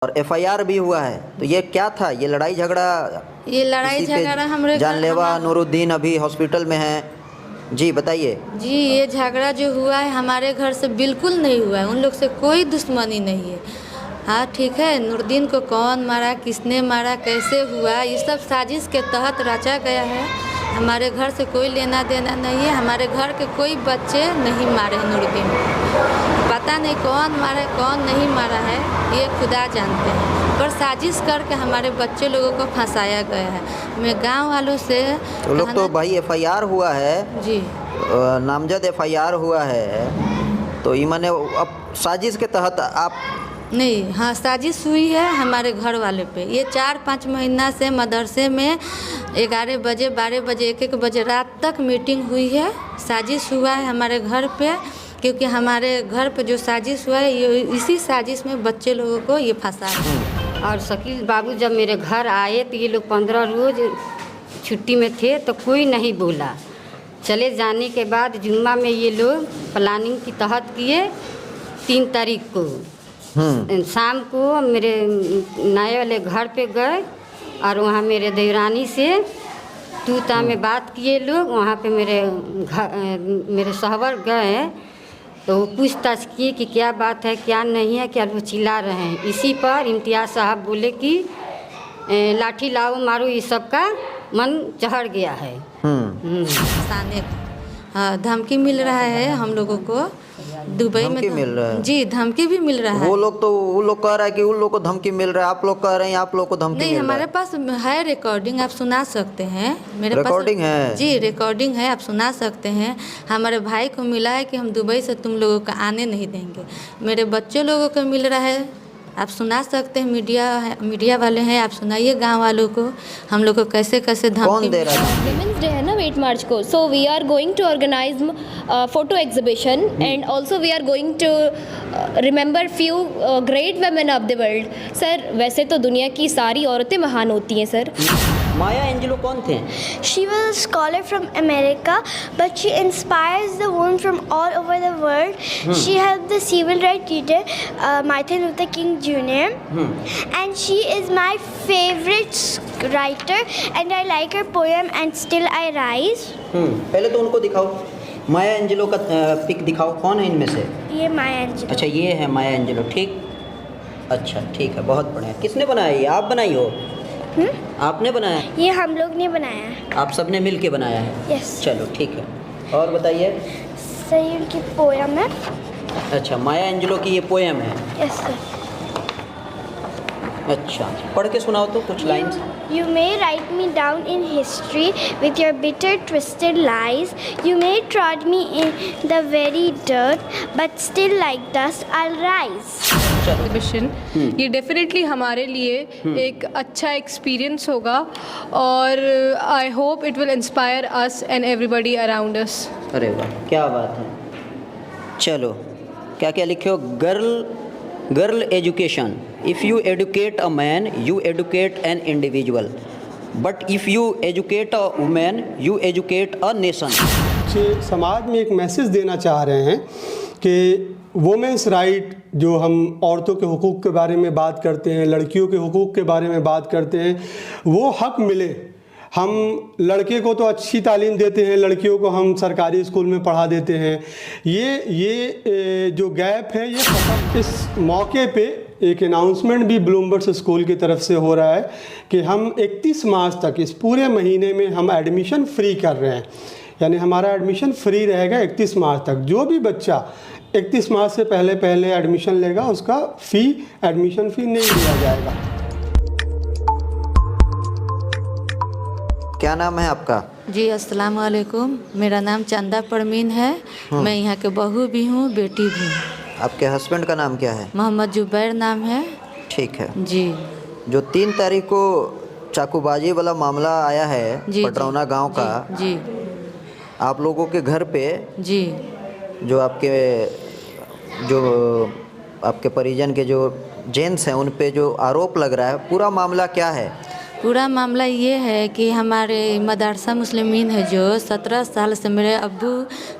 और एफआईआर भी हुआ है, तो ये क्या था? ये लड़ाई झगड़ा हमारे जानलेवा नूरुद्दीन अभी हॉस्पिटल में है। जी बताइए। जी, ये झगड़ा जो हुआ है हमारे घर से बिल्कुल नहीं हुआ है, उन लोग से कोई दुश्मनी नहीं है। हाँ ठीक है, नूरुद्दीन को कौन मारा, किसने मारा, कैसे हुआ, ये सब साजिश के तहत रचा गया है। हमारे घर से कोई लेना देना नहीं है। हमारे घर के कोई बच्चे नहीं मारे हैं नूरुद्दीन को। पता नहीं कौन मारा है कौन नहीं मारा है, ये खुदा जानते हैं, पर साजिश करके हमारे बच्चे लोगों को फंसाया गया है। मैं गांव वालों से तो लोग तो भाई एफआईआर हुआ है जी, नामजद एफआईआर हुआ है, तो ये माने अब साजिश के तहत आप नहीं, हाँ साजिश हुई है हमारे घर वाले पे। ये 4-5 महीना से मदरसे में 11 बजे 12 बजे 1-1 बजे रात तक मीटिंग हुई है। साजिश हुआ है हमारे घर पे, क्योंकि हमारे घर पे जो साजिश हुआ है ये इसी साजिश में बच्चे लोगों को ये फंसा है। और शकील बाबू जब मेरे घर आए तो ये लोग 15 रोज़ छुट्टी में थे तो कोई नहीं बोला। चले जाने के बाद जुम्मा में ये लोग प्लानिंग की तहत किए 3 तारीख को शाम को मेरे नए वाले घर पे गए और वहाँ मेरे देवरानी से तूता में बात किए लोग। वहाँ पे मेरे सहवर गए तो वो पूछताछ किए कि क्या बात है क्या नहीं है, क्या वो चिल्ला रहे हैं। इसी पर इम्तियाज़ साहब बोले कि लाठी लाओ मारो, ये सब का मन चढ़ गया है। धमकी मिल रहा है हम लोगों को दुबई में मिल रहा है। जी, धमकी भी मिल रहा है। वो लोग कह रहा है कि उन लोग को धमकी मिल रहा है, आप लोग कह रहे हैं आप लोग को धमकी नहीं, मिल रहा है। हमारे पास है रिकॉर्डिंग, आप सुना सकते हैं। मेरे रिकॉर्डिंग पास है? जी रिकॉर्डिंग है, आप सुना सकते हैं। हमारे भाई को मिला है कि हम दुबई से तुम लोगों को आने नहीं देंगे। मेरे बच्चे लोगों को मिल रहा है, आप सुना सकते हैं। मीडिया वाले हैं, आप सुनाइए गांव वालों को हम लोग को कैसे कैसे धमकी। कौन दे रहा है? विमेंस डे है ना 8 मार्च को, so we are going to organise photo exhibition and also we are going to remember few great women of the world. Sir वैसे तो दुनिया की सारी औरतें महान होती हैं सर। माया एंजेलो कौन थे? She was a scholar from America, but she inspires the women from all over the world. She helped the civil rights leader Martin Luther King Jr. And she is my favorite writer, and I like her poem "And Still I Rise." पहले तो उनको दिखाओ, माया Angelo का pick दिखाओ, कौन है इनमें से? ये माया एंजेलो। अच्छा ये है माया एंजेलो, ठीक। अच्छा ठीक है, बहुत बढ़िया। किसने बनाया ये? आप बनाई हो? आपने बनाया? ये हम लोग ने बनाया है। आप सबने मिल के बनाया है? यस। चलो ठीक है, और बताइए। सही उनकी पोयम है। अच्छा, माया एंजेलो की ये पोएम है? Yes sir. अच्छा, पढ़ के सुनाओ तो कुछ lines. You may write me down in history with your bitter, twisted lies. You may trod me in the very dirt, but still like dust I'll rise. Exhibition ये definitely हमारे लिए एक अच्छा एक्सपीरियंस होगा और I hope it will inspire us and everybody around us. अरे वाह, क्या बात है। चलो, क्या क्या लिखे हो? Girl education, if you educate a man you educate an individual, but if you educate a women you educate a nation. समाज में एक मैसेज देना चाह रहे हैं कि वुमेंस राइट, जो हम औरतों के हुकूक़ के बारे में बात करते हैं, लड़कियों के हुकूक़ के बारे में बात करते हैं, वो हक मिले। हम लड़के को तो अच्छी तालीम देते हैं, लड़कियों को हम सरकारी स्कूल में पढ़ा देते हैं। ये जो गैप है ये खत्म। इस मौके पे एक अनाउंसमेंट भी ब्लूमबर्ग स्कूल की तरफ से हो रहा है कि हम 31 मार्च तक, इस पूरे महीने में हम एडमिशन फ्री कर रहे हैं। यानी हमारा एडमिशन फ्री रहेगा 31 मार्च तक। जो भी बच्चा 31 मार्च से पहले एडमिशन लेगा उसका एडमिशन फ़ी नहीं लिया जाएगा। क्या नाम है आपका? जी अस्सलाम वालेकुम, मेरा नाम चंदा परमीन है। मैं यहाँ के बहू भी हूँ, बेटी भी हूँ। आपके हस्बैंड का नाम क्या है? मोहम्मद जुबैर नाम है। ठीक है जी। जो 3 तारीख को चाकूबाजी वाला मामला आया है जी, पटरौना गांव का, जी आप लोगों के घर पे जी, जो आपके परिजन के जो जेंट्स हैं उन पे जो आरोप लग रहा है, पूरा मामला क्या है? पूरा मामला ये है कि हमारे मदरसा मुस्लिमीन है जो 17 साल से मेरे अब्बू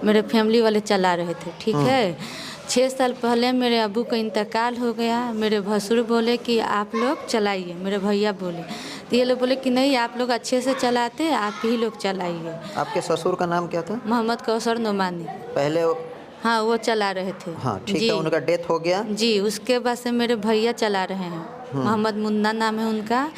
मेरे फैमिली वाले चला रहे थे, ठीक है। 6 साल पहले मेरे अब्बू का इंतकाल हो गया। मेरे भसुर बोले कि आप लोग चलाइए, मेरे भैया बोले, तो ये लोग बोले कि नहीं आप लोग अच्छे से चलाते, आप ही लोग चलाइए। आपके ससुर का नाम क्या था? मोहम्मद कौसर नोमानी। पहले हाँ वो चला रहे थे। हाँ ठीक जी है, उनका डेथ हो गया। जी, उसके बाद से मेरे भैया चला रहे हैं, मोहम्मद मुन्ना नाम है उनका।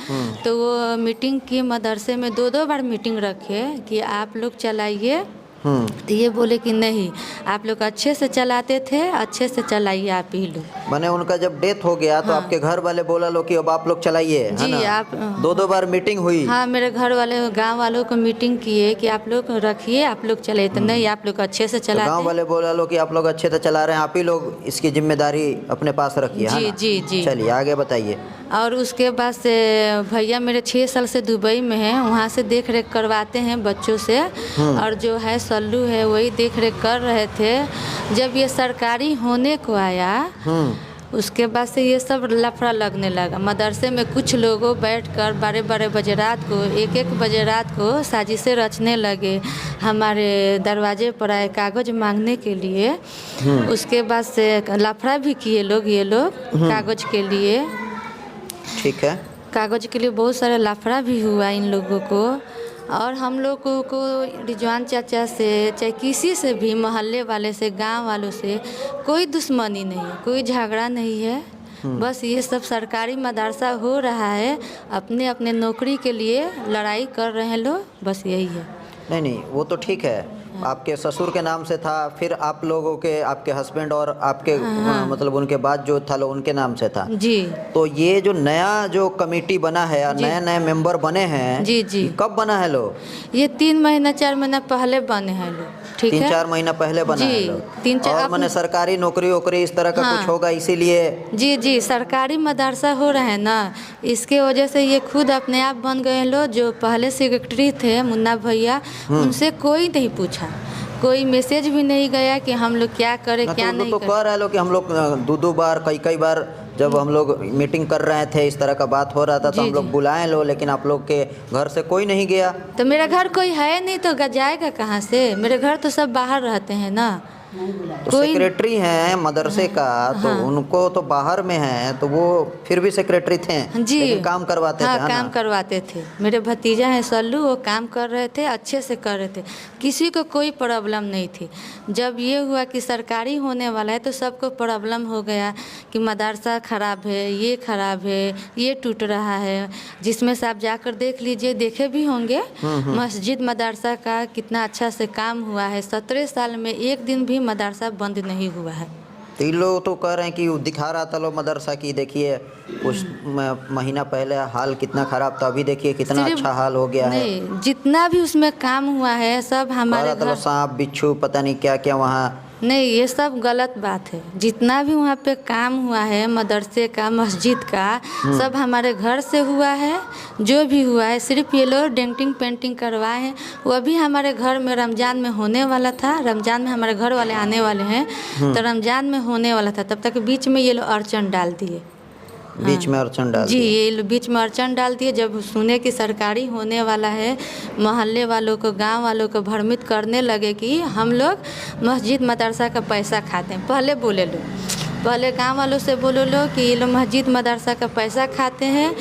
तो वो मीटिंग की मदरसे में 2-2 बार मीटिंग रखे कि आप लोग चलाइए। तो ये बोले कि नहीं आप लोग अच्छे से चलाते थे, अच्छे से चलाइए आप ही लोग। मैंने उनका जब डेथ हो गया तो आपके घर वाले बोला लो कि अब आप लोग चलाइए, है जी ना? आप 2-2 बार मीटिंग हुई। हाँ, मेरे घर वाले गांव वालों को मीटिंग किए कि आप लोग रखिए, आप लोग चलाइए। तो नहीं आप लोग अच्छे से तो चलाते। गांव वाले बोला लो कि आप लोग अच्छे से चला रहे हैं, आप ही लोग इसकी जिम्मेदारी अपने पास रखिए, है जी ना? जी जी। चलिए आगे बताइए। और उसके बाद से भैया मेरे 6 साल से दुबई में हैं, वहाँ से देख रेख करवाते हैं बच्चों से। और जो है सल्लू है वही देख रेख कर रहे थे। जब ये सरकारी होने को आया उसके बाद से ये सब लफड़ा लगने लगा। मदरसे में कुछ लोगों बैठकर 12-12 बजे रात को, 1-1 बजे रात को साजिशें रचने लगे। हमारे दरवाजे पर आए कागज़ मांगने के लिए। उसके बाद से लफड़ा भी किए लोग, ये लोग कागज़ के लिए। ठीक है, कागज़ के लिए बहुत सारा लफड़ा भी हुआ इन लोगों को। और हम लोगों को रिजवान चाचा से चाहे किसी से भी, मोहल्ले वाले से, गांव वालों से कोई दुश्मनी नहीं है, कोई झगड़ा नहीं है। बस ये सब सरकारी मदरसा हो रहा है, अपने अपने नौकरी के लिए लड़ाई कर रहे हैं लोग, बस यही है। नहीं वो तो ठीक है। आपके ससुर के नाम से था, फिर आप लोगों के, आपके हस्बैंड और आपके मतलब उनके बाद जो था लो उनके नाम से था। जी। तो ये जो नया जो कमेटी बना है और नए नए मेंबर बने हैं, जी जी, कब बना है लोग? ये 3 महीना 4 महीना पहले बने हैं लोग। ठीक है, 3-4 महीना पहले बना है लोग। 3-4 और मैंने सरकारी नौकरी वोकरी इस तरह का कुछ होगा इसीलिए। जी जी, सरकारी मदरसा हो रहा है ना, इसके वजह से ये खुद अपने आप बन गए लोग। जो पहले सेक्रेटरी थे मुन्ना भैया, उनसे कोई नहीं पूछा, कोई मैसेज भी नहीं गया कि हम लोग क्या करें क्या नहीं तो करें। कह रहे लोग कि हम लोग 2-2 बार, कई बार जब हम लोग मीटिंग कर रहे थे, इस तरह का बात हो रहा था, तो हम लोग बुलाए लो, लेकिन आप लोग के घर से कोई नहीं गया। तो मेरा घर कोई है नहीं तो जाएगा कहाँ से? मेरे घर तो सब बाहर रहते हैं ना। तो सेक्रेटरी हैं मदरसे का, तो उनको तो बाहर में है, तो वो फिर भी सेक्रेटरी थे जी, लेकिन काम करवाते थे, काम करवाते थे। मेरे भतीजा है सल्लू, वो काम कर रहे थे, अच्छे से कर रहे थे, किसी को कोई प्रॉब्लम नहीं थी। जब ये हुआ कि सरकारी होने वाला है तो सबको प्रॉब्लम हो गया कि मदरसा ख़राब है, ये ख़राब है, ये टूट रहा है। जिसमें से आप जाकर देख लीजिए, देखे भी होंगे मस्जिद मदरसा का कितना अच्छा से काम हुआ है। 17 साल में एक दिन भी मदरसा बंद नहीं हुआ है। तो ये लोग तो कह रहे हैं कि दिखा रहा था लोग मदरसा की, देखिए कुछ महीना पहले हाल कितना खराब था, अभी देखिए कितना अच्छा हाल हो गया है। नहीं, जितना भी उसमें काम हुआ है सब हमारे घर। सांप बिच्छू पता नहीं क्या क्या वहाँ। नहीं, ये सब गलत बात है। जितना भी वहाँ पे काम हुआ है मदरसे का, मस्जिद का, सब हमारे घर से हुआ है। जो भी हुआ है सिर्फ ये लोग डेंटिंग पेंटिंग करवाए हैं। वो भी हमारे घर में रमज़ान में होने वाला था। रमज़ान में हमारे घर वाले आने वाले हैं, तो रमज़ान में होने वाला था, तब तक बीच में ये लोग अड़चन डाल दिए। बीच में अड़चन डाल जी, ये बीच में अड़चन डाल दिए। जब सुने कि सरकारी होने वाला है, मोहल्ले वालों को, गांव वालों को भ्रमित करने लगे कि हम लोग मस्जिद मदरसा का पैसा खाते हैं। पहले बोले लो, पहले गांव वालों से बोलो लो कि ये लोग मस्जिद मदरसा का पैसा खाते हैं।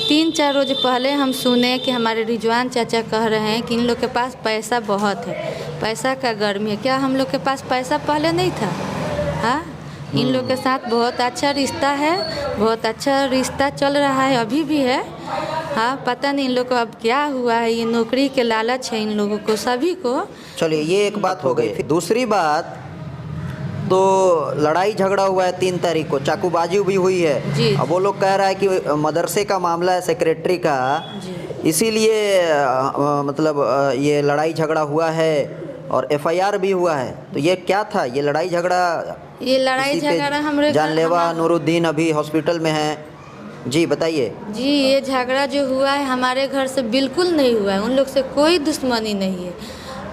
3-4 रोज पहले हम सुने कि हमारे रिजवान चाचा कह रहे हैं कि इन लोग के पास पैसा बहुत है, पैसा का गर्मी है। क्या हम लोग के पास पैसा पहले नहीं था? हाँ, इन लोग के साथ बहुत अच्छा रिश्ता है, बहुत अच्छा रिश्ता चल रहा है, अभी भी है। हाँ, पता नहीं इन लोग को अब क्या हुआ है, ये नौकरी के लालच है इन लोगों को, सभी को। चलिए ये एक बात हो गई। दूसरी बात, तो लड़ाई झगड़ा हुआ है 3 तारीख को, चाकूबाजी भी हुई है जी। अब वो लोग कह रहा है कि मदरसे का मामला है, सेक्रेटरी का, इसीलिए मतलब ये लड़ाई झगड़ा हुआ है और FIR भी हुआ है। तो ये क्या था ये लड़ाई झगड़ा? ये लड़ाई झगड़ा हमारे जानलेवा नूरुद्दीन अभी हॉस्पिटल में है। जी बताइए। जी, ये झगड़ा जो हुआ है हमारे घर से बिल्कुल नहीं हुआ है, उन लोग से कोई दुश्मनी नहीं है।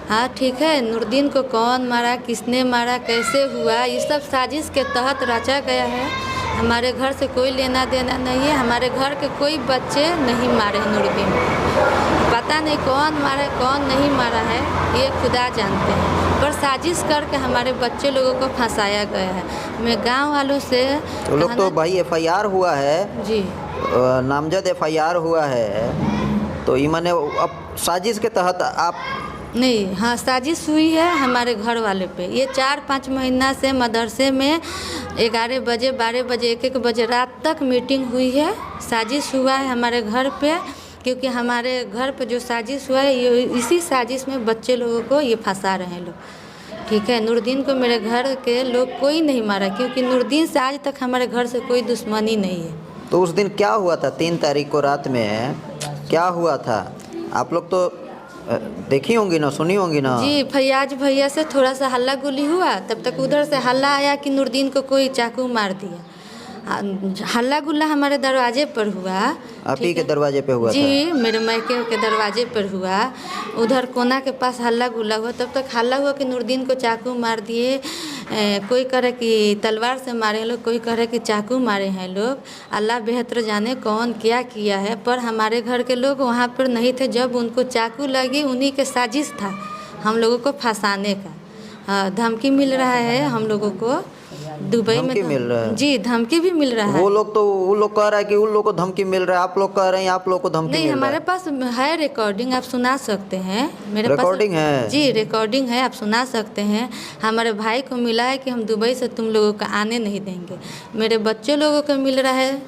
हाँ ठीक है, नूरुद्दीन को कौन मारा, किसने मारा, कैसे हुआ, ये सब साजिश के तहत रचा गया है। हमारे घर से कोई लेना देना नहीं है। हमारे घर के कोई बच्चे नहीं मारे नूरुद्दीन। पता नहीं कौन मारा कौन नहीं मारा है, ये खुदा जानते हैं, पर साजिश करके हमारे बच्चे लोगों को फंसाया गया है। मैं गांव वालों से वो लोग तो भाई FIR हुआ है जी नामजद FIR हुआ है, तो ये माने अब साजिश के तहत आप नहीं, हाँ साजिश हुई है हमारे घर वाले पे। ये 4-5 महीना से मदरसे में 11 बजे 12 बजे 1-1 बजे रात तक मीटिंग हुई है। साजिश हुआ है हमारे घर पे, क्योंकि हमारे घर पे जो साजिश हुआ है ये इसी साजिश में बच्चे लोगों को ये फंसा रहे हैं लोग। ठीक है, नूरदीन को मेरे घर के लोग कोई नहीं मारा, क्योंकि नूरदीन से आज तक हमारे घर से कोई दुश्मनी नहीं है। तो उस दिन क्या हुआ था 3 तारीख को रात में, क्या हुआ था? आप लोग तो देखी होंगी ना, सुनी होंगी ना? जी, फैयाज भैया से थोड़ा सा हल्ला गुल्ली हुआ, तब तक उधर से हल्ला आया कि नूरदीन को कोई चाकू मार दिया। हल्ला गुल्ला हमारे दरवाजे पर हुआ। आप ही के दरवाजे पे हुआ था? जी, मेरे मायके के दरवाजे पर हुआ। उधर कोना के पास हल्ला गुल्ला हुआ, तब तक हल्ला हुआ कि नूरदीन को चाकू मार दिए। कोई कह रहे कि तलवार से मारे हैं लोग, कोई कह रहे कि चाकू मारे हैं लोग। अल्लाह बेहतर जाने कौन क्या किया है, पर हमारे घर के लोग वहाँ पर नहीं थे जब उनको चाकू लगी। उन्हीं के साजिश था हम लोगों को फंसाने का। धमकी मिल रहा है हम लोगों को दुबई में। मिल रहा है? जी, धमकी भी मिल रहा है। वो लोग कह रहा है कि उन लोग को धमकी मिल रहा है, आप लोग कह रहे हैं आप लोग को धमकी नहीं, मिल रहा हमारे है। पास है रिकॉर्डिंग, आप सुना सकते हैं। मेरे पास रिकॉर्डिंग है? जी, रिकॉर्डिंग है, आप सुना सकते हैं। हमारे भाई को मिला है कि हम दुबई से तुम लोगों को आने नहीं देंगे। मेरे बच्चे लोगों को मिल रहा है,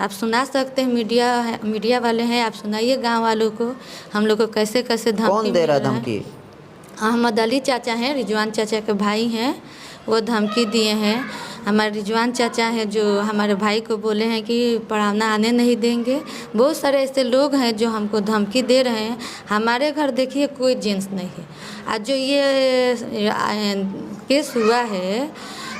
आप सुना सकते हैं। मीडिया वाले हैं, आप सुनाइए गाँव वालों को हम लोग को कैसे कैसे धमकी। कौन दे रहा है धमकी? अहमद अली चाचा हैं, रिजवान चाचा के भाई हैं, वो धमकी दिए हैं। हमारे रिजवान चाचा हैं जो हमारे भाई को बोले हैं कि पढ़ाना आने नहीं देंगे। बहुत सारे ऐसे लोग हैं जो हमको धमकी दे रहे हैं। हमारे घर देखिए कोई जेंट्स नहीं है। आज जो ये केस हुआ है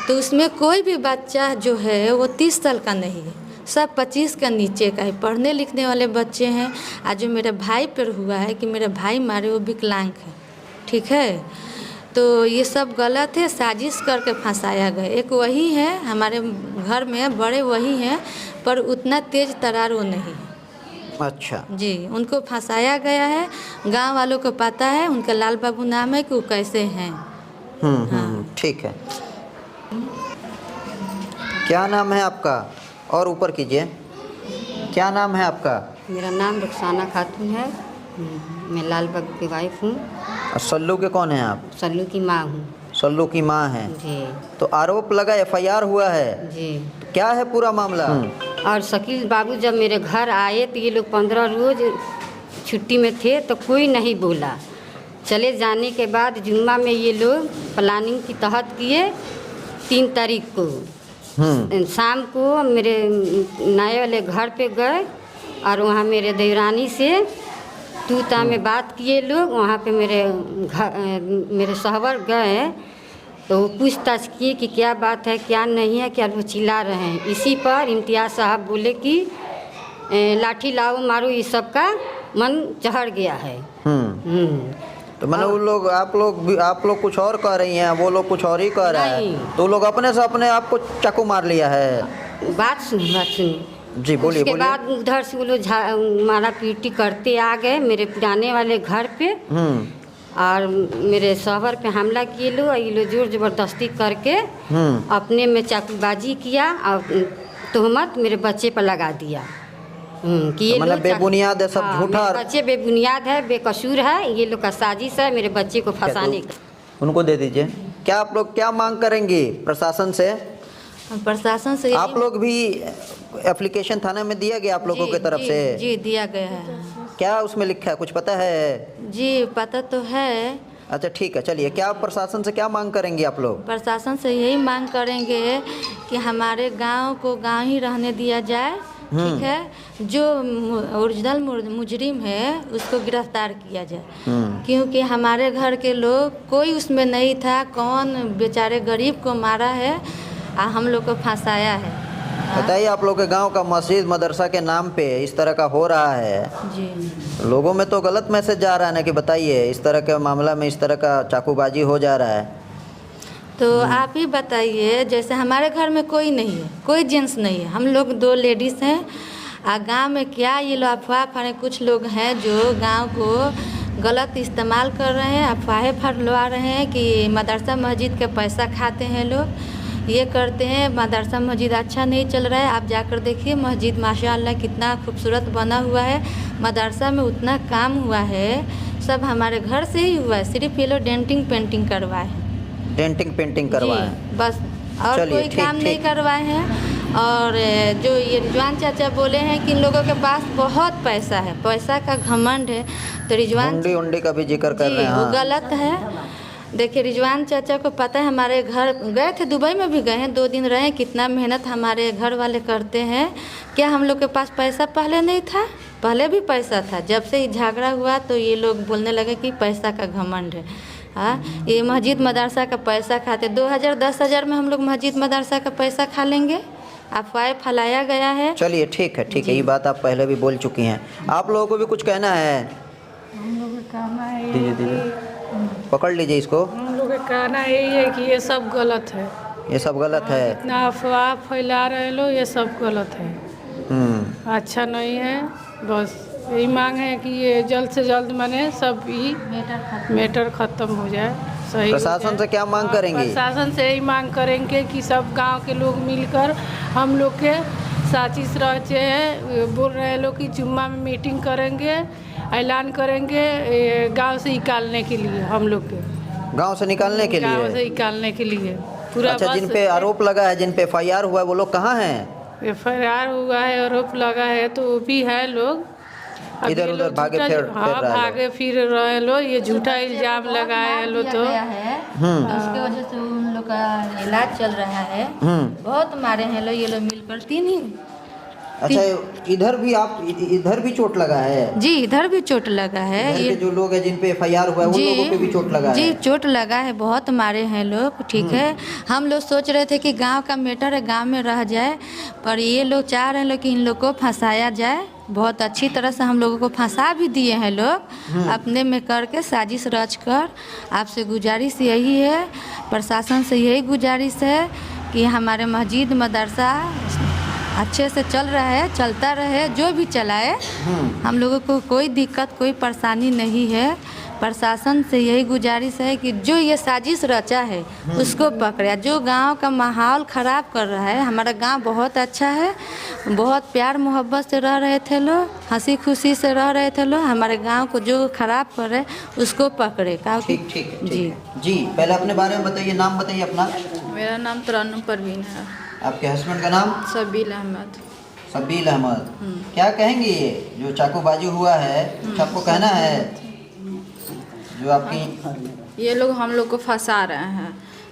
तो उसमें कोई भी बच्चा जो है वो 30 साल का नहीं है, सब 25 का नीचे का है, पढ़ने लिखने वाले बच्चे हैं। आज जो मेरे भाई पर हुआ है कि मेरे भाई मारे, वो विकलांग है। ठीक है, तो ये सब गलत है, साजिश करके फंसाया गया। एक वही है हमारे घर में बड़े, वही हैं, पर उतना तेज तरार वो नहीं है। अच्छा जी, उनको फंसाया गया है। गांव वालों को पता है, उनका लाल बाबू नाम है कि वो कैसे हैं। ठीक है। क्या नाम है आपका? और ऊपर कीजिए। क्या नाम है आपका? मेरा नाम रुखसाना खातून है, मैं लाल बाबू की वाइफ हूँ। और सल्लू के कौन हैं आप? सल्लू की माँ हूँ। सल्लू की माँ हैं जी तो आरोप लगा, FIR हुआ है जी। तो क्या है पूरा मामला? और शकील बाबू जब मेरे घर आए तो ये लोग 15 रोज छुट्टी में थे तो कोई नहीं बोला। चले जाने के बाद जुम्मा में ये लोग प्लानिंग की तहत किए। 3 तारीख को शाम को मेरे नए वाले घर पे गए और वहाँ मेरे देवरानी से तूता में बात किए लोग। वहाँ पे मेरे सहवर गए तो वो पूछताछ किए कि क्या बात है क्या नहीं है, क्या वो चिल्ला रहे हैं। इसी पर इम्तियाज़ साहब बोले कि लाठी लाओ मारो, ये सब का मन चढ़ गया है। तो मैंने वो लोग आप लोग कुछ और कह रही हैं, वो लोग कुछ और ही कह रहा है, तो वो लोग अपने से अपने आप को चाकू मार लिया है। बात सुनी जी बोलिए। उसके बाद उधर से वो लोग मारा पीटी करते आ गए मेरे पुराने वाले घर पे और मेरे शहर पे हमला किए लोग। ये लोग जोर जबरदस्ती करके अपने में चाकूबाजी किया और तोहमत मेरे बच्चे पर लगा दिया कि ये मतलब बेबुनियाद है, सब झूठा। बच्चे बेबुनियाद है, बेकसूर है, ये लोग का साजिश है मेरे बच्चे को फंसाने का। उनको दे दीजिए। क्या आप लोग क्या मांग करेंगे प्रशासन से? प्रशासन से आप लोग भी एप्लीकेशन थाने में दिया गया आप लोगों की तरफ से? जी दिया गया है। क्या उसमें लिखा है, कुछ पता है? जी पता तो है। अच्छा ठीक है, चलिए। क्या प्रशासन से क्या मांग करेंगे आप लोग? प्रशासन से यही मांग करेंगे कि हमारे गांव को गांव ही रहने दिया जाए। ठीक है, जो ओरिजिनल मुजरिम है उसको गिरफ्तार किया जाए, क्योंकि हमारे घर के लोग कोई उसमें नहीं था। कौन बेचारे गरीब को मारा है और हम लोग को फंसाया है। बताइए, आप लोग के गांव का मस्जिद मदरसा के नाम पे इस तरह का हो रहा है जी। लोगों में तो गलत मैसेज जा रहा है ना कि बताइए इस तरह के मामला में इस तरह का चाकूबाजी हो जा रहा है। तो आप ही बताइए, जैसे हमारे घर में कोई नहीं है, कोई जेंट्स नहीं है, हम लोग 2 लेडीज़ हैं। गांव में क्या ये लोग अफवाह फैलाए, कुछ लोग हैं जो गांव को गलत इस्तेमाल कर रहे हैं, अफवाहें फैलवा रहे हैं कि मदरसा मस्जिद के पैसा खाते हैं लोग, ये करते हैं। मदरसा मस्जिद अच्छा नहीं चल रहा है। आप जाकर देखिए मस्जिद माशाअल्लाह कितना खूबसूरत बना हुआ है। मदरसा में उतना काम हुआ है, सब हमारे घर से ही हुआ है। सिर्फ ये लोग डेंटिंग पेंटिंग करवाए हैं, डेंटिंग पेंटिंग करवाए हैं। बस और चलिए, कोई ठीक, काम नहीं ठीक। करवाए हैं। और जो ये रिजवान चाचा बोले हैं कि इन लोगों के पास बहुत पैसा है, पैसा का घमंड है, तो रिजवान हुंडी उंडी का भी जिक्र कर जी रहे हैं। वो हाँ। गलत है। देखिए रिजवान चाचा को पता है, हमारे घर गए थे, दुबई में भी गए हैं, 2 दिन रहे, कितना मेहनत हमारे घर वाले करते हैं। क्या हम लोग के पास पैसा पहले नहीं था? पहले भी पैसा था। जब से ही झगड़ा हुआ तो ये लोग बोलने लगे कि पैसा का घमंड है। हाँ, ये मस्जिद मदरसा का पैसा खाते, 2000 10,000 में हम लोग मस्जिद मदरसा का पैसा खा लेंगे? अफवाह फैलाया गया है। चलिए ठीक है, ठीक है, ये बात आप पहले भी बोल चुकी हैं। आप लोगों को भी कुछ कहना है? हम लोग का कहना है दीजिए दीजिए, पकड़ लीजिए इसको। हम लोग का कहना यही है कि ये सब गलत है, ये सब गलत है। इतना अफवाह फैला रहे लोग, ये सब गलत है, अच्छा नहीं है। बस यही मांग है कि ये जल्द से जल्द माने सब ही मैटर ख़त्म हो जाए, सही हो प्रशासन जाए। से क्या मांग करेंगे? प्रशासन से यही मांग करेंगे कि सब गांव के लोग मिलकर हम लोग के साजिश रचे हैं। बोल रहे हैं लोग कि जुम्मा में मीटिंग करेंगे, ऐलान करेंगे गांव से निकालने के लिए, हम लोग के गांव से निकालने के गांव लिए? से निकालने के लिए पूरा। अच्छा, बस जिन पे आरोप लगा है, जिन पे FIR हुआ है, वो लोग कहाँ हैं? FIR हुआ है, आरोप लगा है, तो वो भी है लोग अब इधर ये उधर लोग भागे झूठा- फिर हाँ, रहे हैं भागे फिर रहे लो, ये झूठा इल्जाम लगाए हैं लो तो है उसके वजह से उन लोग का इलाज चल रहा है। बहुत मारे हैं लोग, ये लोग मिलकर 3 ही। अच्छा, इधर भी चोट लगा है? जी इधर भी चोट लगा है। इधर के ये जो लोग हैं जिन पे FIR हुआ है, उन लोगों पे भी चोट लगा जी है? चोट लगा है, बहुत मारे हैं लोग। ठीक है, हम लोग सोच रहे थे कि गांव का मैटर है, गांव में रह जाए, पर ये लोग चाह रहे हैं लोग कि इन लोग को फंसाया जाए। बहुत अच्छी तरह से हम लोगों को फंसा भी दिए हैं लोग, अपने में करके साजिश रच कर। आपसे गुजारिश यही है, प्रशासन से यही गुजारिश है कि हमारे मस्जिद मदरसा अच्छे से चल रहा है, चलता रहे, जो भी चलाए, हम लोगों को कोई दिक्कत कोई परेशानी नहीं है। प्रशासन से यही गुजारिश है कि जो ये साजिश रचा है उसको पकड़े, जो गांव का माहौल ख़राब कर रहा है। हमारा गांव बहुत अच्छा है, बहुत प्यार मोहब्बत से रह रहे थे लोग, हंसी खुशी से रह रहे थे लोग। हमारे गांव को जो ख़राब कर रहे उसको पकड़े। ठीक ठीक है, जी जी, पहले अपने बारे में बताइए, नाम बताइए अपना। मेरा नाम तरन्नुम परवीन है। आपके हस्बैंड का नाम? सबील अहमद। सबील अहमद। क्या कहेंगे ये जो चाकूबाजी हुआ है, कुछ आपको कहना है? जो आपकी ये लोग हम लोग को फंसा रहे हैं,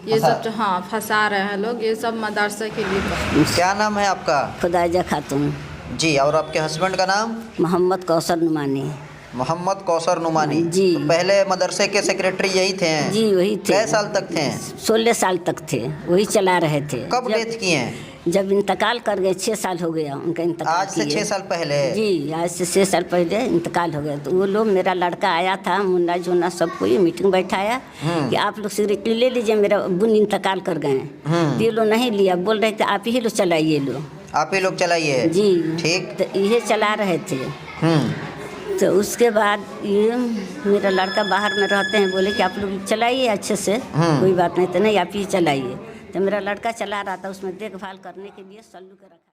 ये सब हाँ फंसा रहे हैं लोग, ये सब मदरसे के लिए। क्या नाम है आपका? खुदाइजा खातून। जी, और आपके हस्बैंड का नाम? मोहम्मद कौसर नुमानी। मोहम्मद कौसर नुमानी जी। तो पहले मदरसे के सेक्रेटरी यही थे? जी वही थे। कै साल तक थे? 16 साल तक थे, वही चला रहे थे। कब डेथ किए हैं? जब इंतकाल कर गए, 6 साल हो गया उनका इंतकाल। आज से 6 साल पहले? जी, आज से 6 साल पहले इंतकाल हो गया। तो वो लोग, मेरा लड़का आया था, मुन्ना झुन्ना सबको ये मीटिंग बैठाया कि आप लोग सेक्रेटरी ले लीजिए, मेरा बुन इंतकाल कर गए। तो ये लोग नहीं लिया, बोल रहे थे आप ही लोग चलाइए। लो आप ही लोग चलाइए? जी ठीक। तो ये चला रहे थे। तो उसके बाद ये मेरा लड़का बाहर में रहते हैं, बोले कि आप लोग चलाइए अच्छे से, कोई बात नहीं। तो नहीं, आप ही चलाइए। तो मेरा लड़का चला रहा था, उसमें देखभाल करने के लिए सल्लू का रखा।